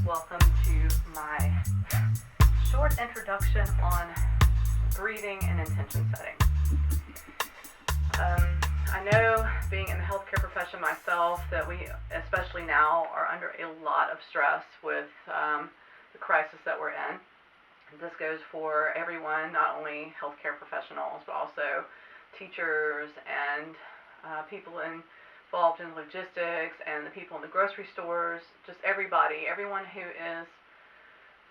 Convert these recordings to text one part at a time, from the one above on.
Welcome to my short introduction on breathing and intention setting. I know, being in the healthcare profession myself, that we, especially now, are under a lot of stress with the crisis that we're in. This goes for everyone, not only healthcare professionals, but also teachers and people involved in logistics and the people in the grocery stores, just everyone who is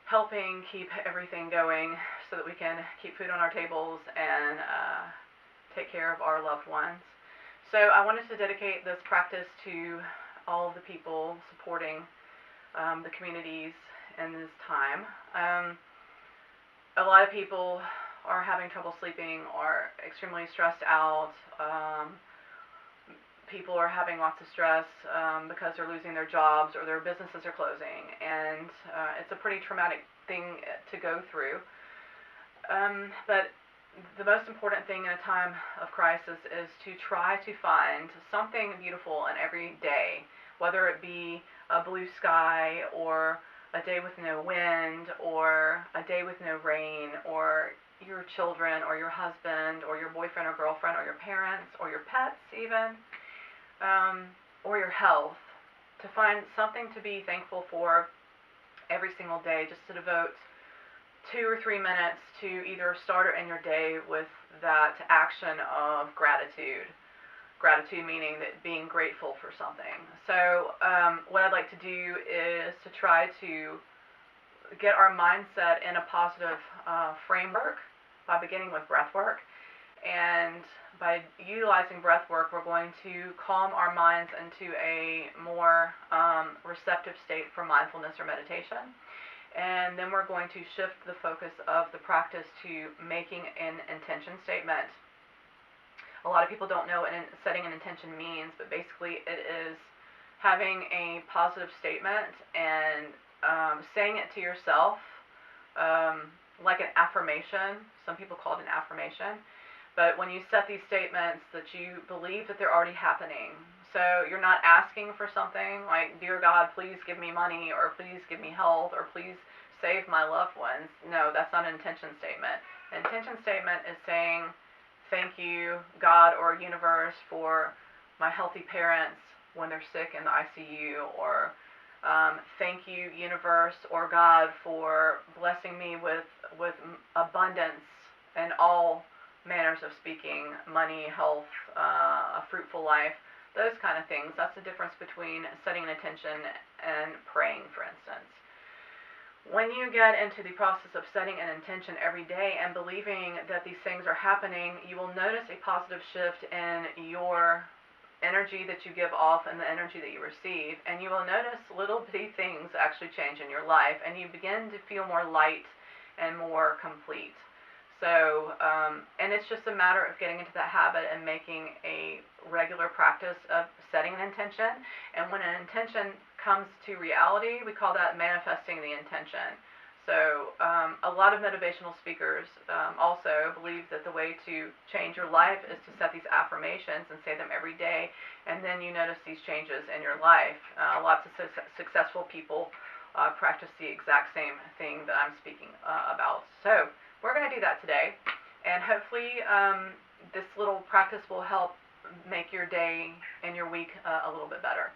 helping keep everything going so that we can keep food on our tables and take care of our loved ones. So I wanted to dedicate this practice to all of the people supporting the communities in this time. A lot of people are having trouble sleeping, are extremely stressed out. People are having lots of stress because they're losing their jobs or their businesses are closing, and it's a pretty traumatic thing to go through. But the most important thing in a time of crisis is to try to find something beautiful in every day, whether it be a blue sky or a day with no wind or a day with no rain, or your children or your husband or your boyfriend or girlfriend or your parents or your pets even, or your health. To find something to be thankful for every single day, just to devote 2 or 3 minutes to either start or end your day with that action of gratitude. Gratitude meaning that being grateful for something. So what I'd like to do is to try to get our mindset in a positive framework by beginning with breathwork. And by utilizing breathwork, we're going to calm our minds into a more receptive state for mindfulness or meditation. And then we're going to shift the focus of the practice to making an intention statement. A lot of people don't know what setting an intention means, but basically it is having a positive statement and saying it to yourself, like an affirmation. Some people call it an affirmation. But when you set these statements, that you believe that they're already happening. So you're not asking for something like, "Dear God, please give me money," or "Please give me health," or "Please save my loved ones." No, that's not an intention statement. An intention statement is saying, "Thank you, God or universe, for my healthy parents when they're sick in the ICU," or "Thank you, universe or God, for blessing me with abundance in all manners of speaking, money, health, a fruitful life," those kind of things. That's the difference between setting an intention and praying, for instance. When you get into the process of setting an intention every day and believing that these things are happening, you will notice a positive shift in your energy that you give off and the energy that you receive, and you will notice little bitty things actually change in your life, and you begin to feel more light and more complete. So, and it's just a matter of getting into that habit and making a regular practice of setting an intention. And when an intention comes to reality, we call that manifesting the intention. So a lot of motivational speakers also believe that the way to change your life is to set these affirmations and say them every day, and then you notice these changes in your life. Lots of successful people practice the exact same thing that I'm speaking about. So we're going to do that today, and hopefully this little practice will help make your day and your week a little bit better.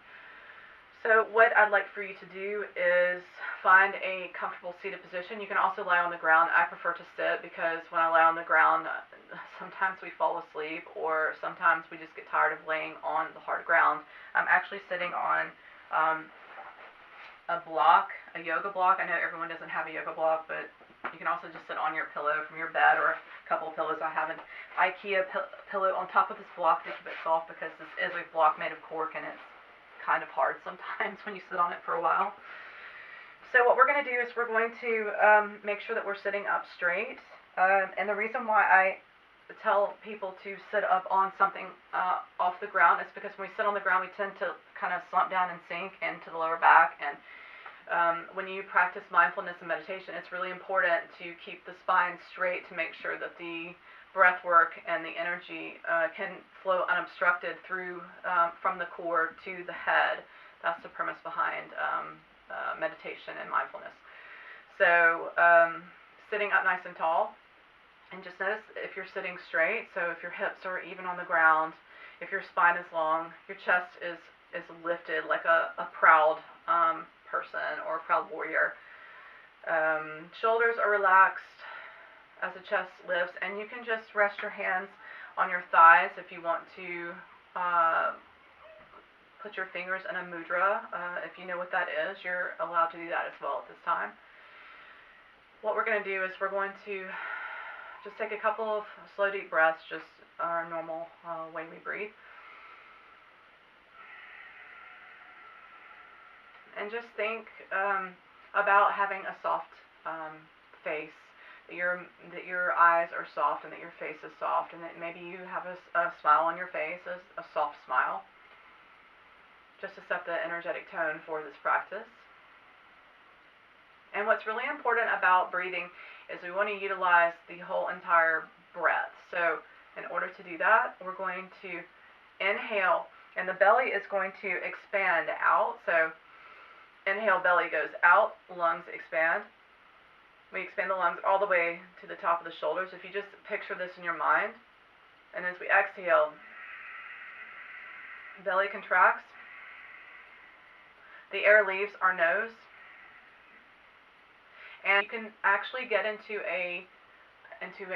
So what I'd like for you to do is find a comfortable seated position. You can also lie on the ground. I prefer to sit because when I lie on the ground, sometimes we fall asleep, or sometimes we just get tired of laying on the hard ground. I'm actually sitting on a block, a yoga block. I know everyone doesn't have a yoga block, but you can also just sit on your pillow from your bed, or a couple of pillows. I have an IKEA pillow on top of this block to keep it soft, because this is a block made of cork, and it's kind of hard sometimes when you sit on it for a while. So what we're going to do is we're going to make sure that we're sitting up straight. And the reason why I tell people to sit up on something off the ground is because when we sit on the ground, we tend to kind of slump down and sink into the lower back. And when you practice mindfulness and meditation, it's really important to keep the spine straight to make sure that the breath work and the energy can flow unobstructed through from the core to the head. That's the premise behind meditation and mindfulness. So sitting up nice and tall, and just notice if you're sitting straight, so if your hips are even on the ground, if your spine is long, your chest is lifted like a proud person or a proud warrior. Shoulders are relaxed as the chest lifts, and you can just rest your hands on your thighs if you want to put your fingers in a mudra. If you know what that is, you're allowed to do that as well at this time. What we're going to do is we're going to just take a couple of slow, deep breaths, just our normal way we breathe. And just think about having a soft face, that your eyes are soft and that your face is soft, and that maybe you have a smile on your face, a soft smile, just to set the energetic tone for this practice. And what's really important about breathing is we want to utilize the whole entire breath. So in order to do that, we're going to inhale, and the belly is going to expand out. So inhale, belly goes out, lungs expand. We expand the lungs all the way to the top of the shoulders. If you just picture this in your mind, and as we exhale, belly contracts, the air leaves our nose, and you can actually get into a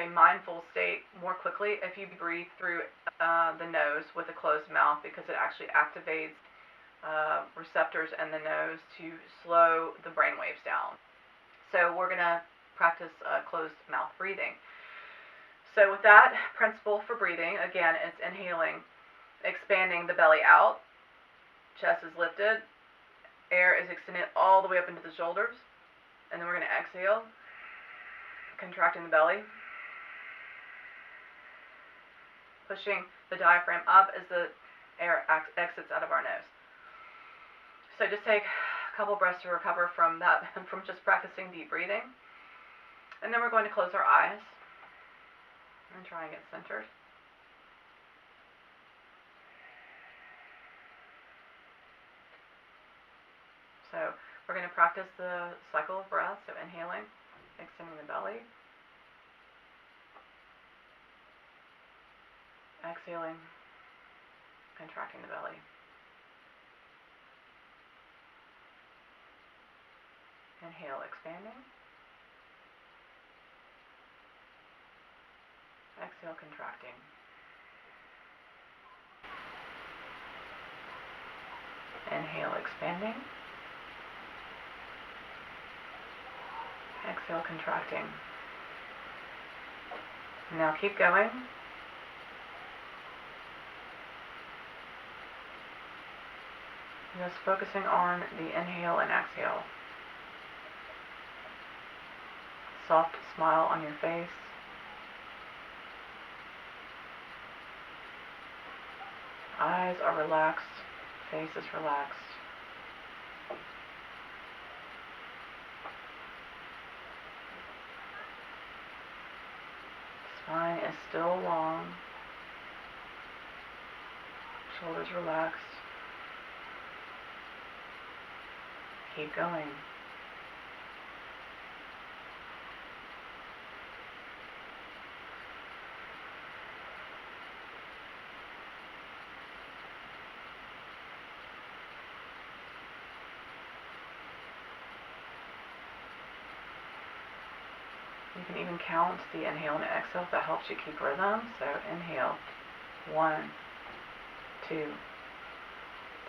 mindful state more quickly if you breathe through the nose with a closed mouth, because it actually activates receptors in the nose to slow the brain waves down. So we're going to practice closed mouth breathing. So with that principle for breathing, again, it's inhaling, expanding the belly out, chest is lifted, air is extended all the way up into the shoulders, and then we're going to exhale, contracting the belly, pushing the diaphragm up as the air exits out of our nose. So just take a couple breaths to recover from that, from just practicing deep breathing. And then we're going to close our eyes and try and get centered. So we're going to practice the cycle of breath, so inhaling, extending the belly, exhaling, contracting the belly. Inhale, expanding. Exhale, contracting. Inhale, expanding. Exhale, contracting. Now keep going. Just focusing on the inhale and exhale. Soft smile on your face. Eyes are relaxed, face is relaxed. Spine is still long. Shoulders relaxed. Keep going. You can even count the inhale and exhale if that helps you keep rhythm. So inhale, 1, 2,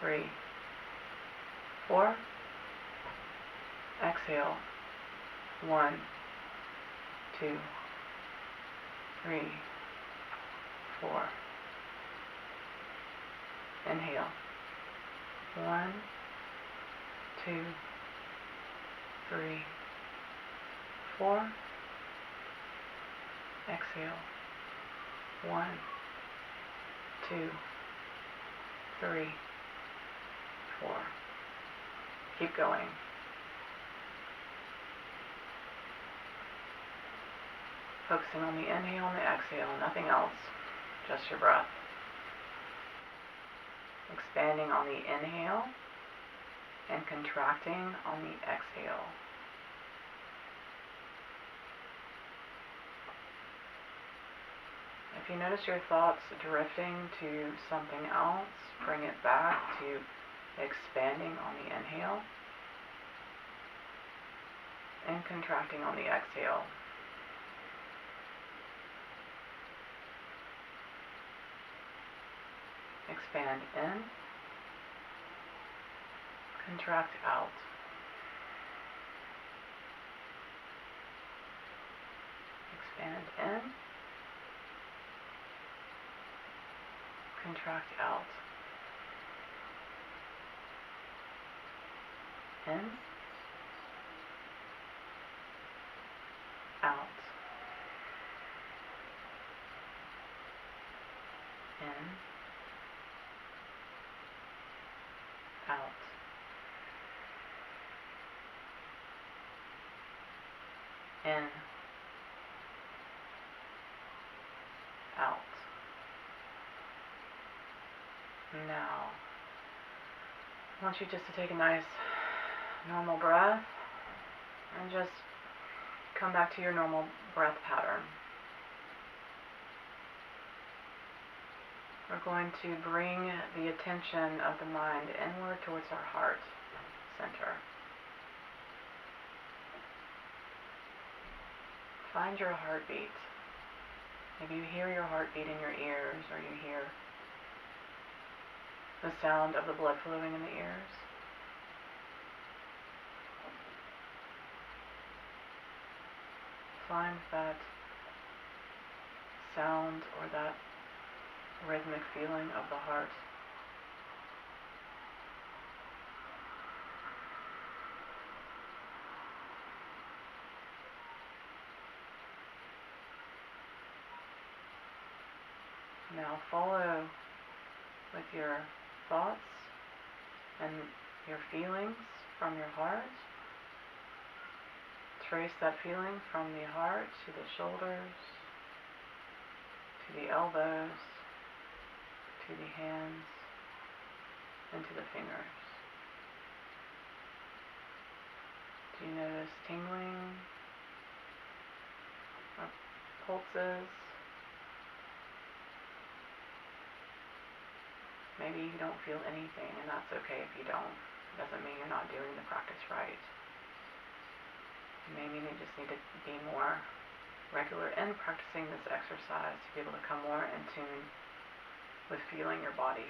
3, 4. Exhale, 1, 2, 3, 4. Inhale, 1, 2, 3, 4. Exhale, 1, 2, 3, 4. Keep going. Focusing on the inhale and the exhale, nothing else, just your breath. Expanding on the inhale and contracting on the exhale. If you notice your thoughts drifting to something else, bring it back to expanding on the inhale and contracting on the exhale. Expand in, contract out. Expand in, contract out. In, out. In, out. In, out. Now, I want you just to take a nice normal breath and just come back to your normal breath pattern. We're going to bring the attention of the mind inward towards our heart center. Find your heartbeat. Maybe you hear your heartbeat in your ears, or you hear the sound of the blood flowing in the ears. Find that sound or that rhythmic feeling of the heart. Now follow with your thoughts and your feelings from your heart. Trace that feeling from the heart to the shoulders, to the elbows, to the hands, and to the fingers. Do you notice tingling or pulses? Maybe you don't feel anything, and that's okay if you don't. It doesn't mean you're not doing the practice right. Maybe you just need to be more regular in practicing this exercise to be able to come more in tune with feeling your body.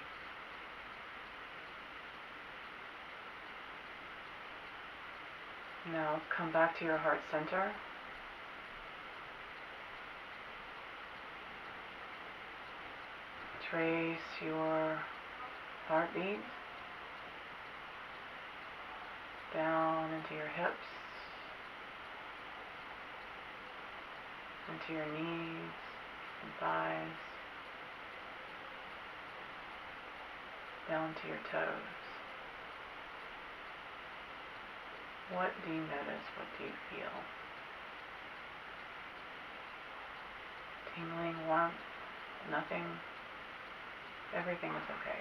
Now come back to your heart center. Trace your heartbeat down into your hips, into your knees and thighs, down to your toes. What do you notice? What do you feel? Tingling, warmth, nothing? Everything is okay.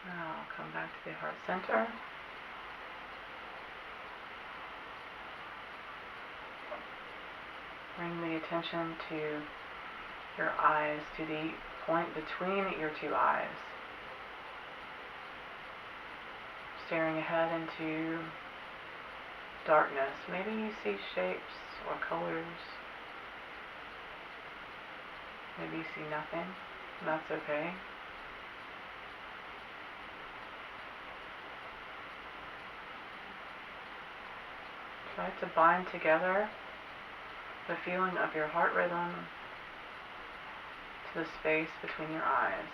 Now come back to the heart center. Bring the attention to your eyes, to the point between your two eyes. Staring ahead into darkness. Maybe you see shapes or colors. Maybe you see nothing. That's okay. Try to bind together the feeling of your heart rhythm to the space between your eyes.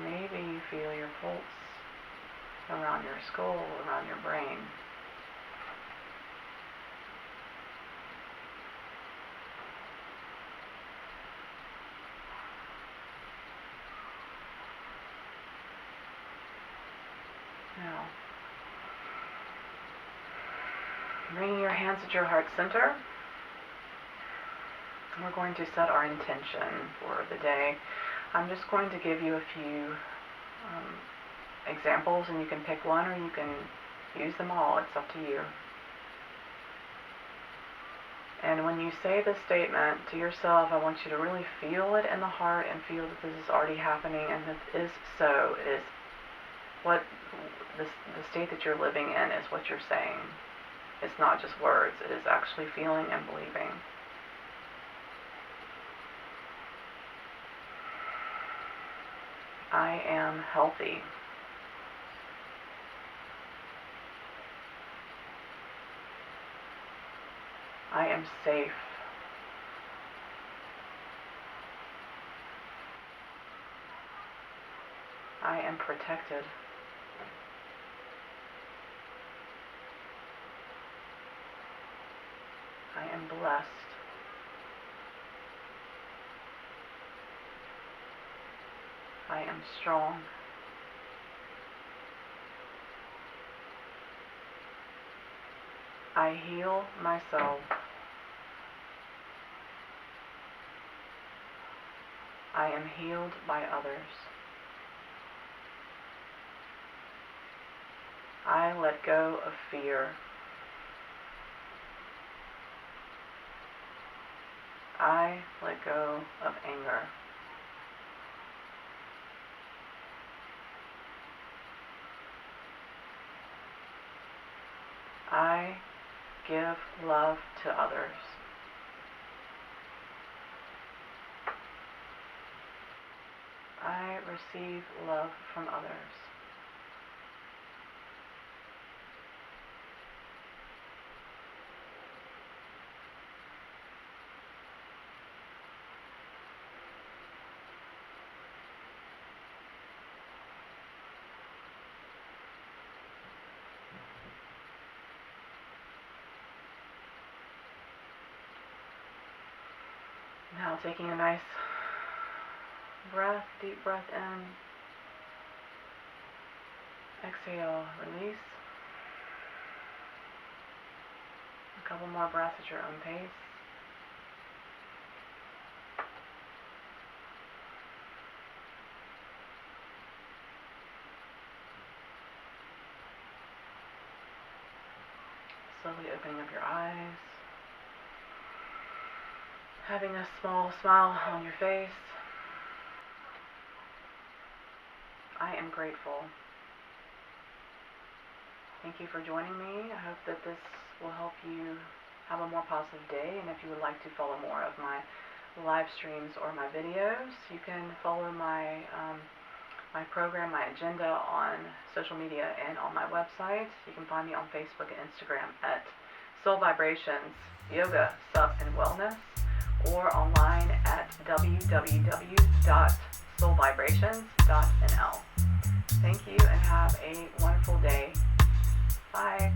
Maybe you feel your pulse around your skull, around your brain. Bringing your hands at your heart center. We're going to set our intention for the day. I'm just going to give you a few examples, and you can pick one or you can use them all. It's up to you. And when you say this statement to yourself, I want you to really feel it in the heart and feel that this is already happening, and that it is so. It is what the state that you're living in is what you're saying. It's not just words. It is actually feeling and believing. I am healthy. I am safe. I am protected. I am blessed. I am strong. I heal myself. I am healed by others. I let go of fear. I let go of anger. I give love to others. I receive love from others. Now taking a nice breath, deep breath in. Exhale, release. A couple more breaths at your own pace. Slowly opening up your eyes. Having a small smile on your face. I am grateful. Thank you for joining me. I hope that this will help you have a more positive day. And if you would like to follow more of my live streams or my videos, you can follow my my program, my agenda on social media and on my website. You can find me on Facebook and Instagram at Soul Vibrations Yoga, Sup, and Wellness, or online at www.soulvibrations.nl. Thank you and have a wonderful day. Bye.